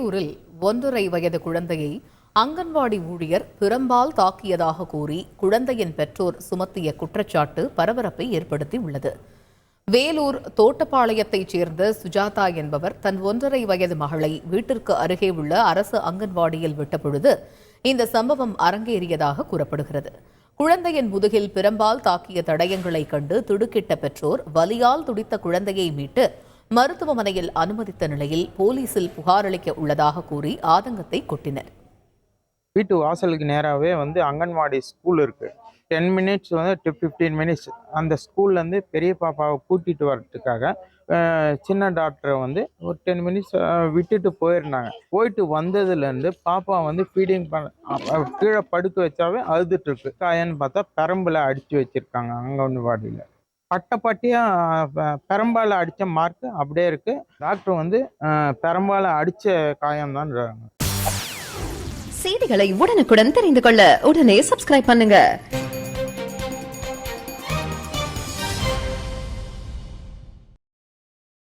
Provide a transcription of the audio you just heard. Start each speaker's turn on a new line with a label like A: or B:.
A: வேலூரில் 1.5 வயது குழந்தையை அங்கன்வாடி ஊழியர் பிரம்பால் தாக்கியதாக கூறி குழந்தையின் பெற்றோர் சுமத்திய குற்றச்சாட்டு பரபரப்பை ஏற்படுத்தியுள்ளது. வேலூர் தோட்டப்பாளையத்தைச் சேர்ந்த சுஜாதா என்பவர் தன் 1.5 வயது மகளை வீட்டிற்கு அருகே உள்ள அரசு அங்கன்வாடியில் விட்டபொழுது இந்த சம்பவம் அரங்கேறியதாக கூறப்படுகிறது. குழந்தையின் முதுகில் பிரம்பால் தாக்கிய தடயங்களை கண்டு திடுக்கிட்ட பெற்றோர் வலியால் துடித்த குழந்தையை மீட்டு மருத்துவமனையில் அனுமதித்த நிலையில் போலீசில் புகார் அளிக்க உள்ளதாக கூறி ஆதங்கத்தை கொட்டினர்.
B: வீட்டு வாசலுக்கு நேராகவே அங்கன்வாடி ஸ்கூல் இருக்கு. 10 மினிட்ஸ் 15 மினிட்ஸ் அந்த ஸ்கூல்லேருந்து பெரிய பாப்பாவை கூட்டிட்டு வர்றதுக்காக சின்ன டாக்டரை ஒரு 10 மினிட்ஸ் விட்டுட்டு போயிருந்தாங்க. போயிட்டு வந்ததுலேருந்து பாப்பா ஃபீடிங் கீழே படுக்க வச்சாவே அழுதுட்டு இருக்கு. காயன்னு பார்த்தா பெரம்பில் அடித்து வச்சிருக்காங்க. அங்கன்வாடியில் பட்டப்பட்டியா பெரம்பால் அடித்த மார்க் அப்படியே இருக்கு. டாக்டர் பெரம்பால் அடித்த காயம்தான்.
C: செய்திகளை உடனுக்குடன் தெரிந்து கொள்ள உடனே சப்ஸ்கிரைப் பண்ணுங்க.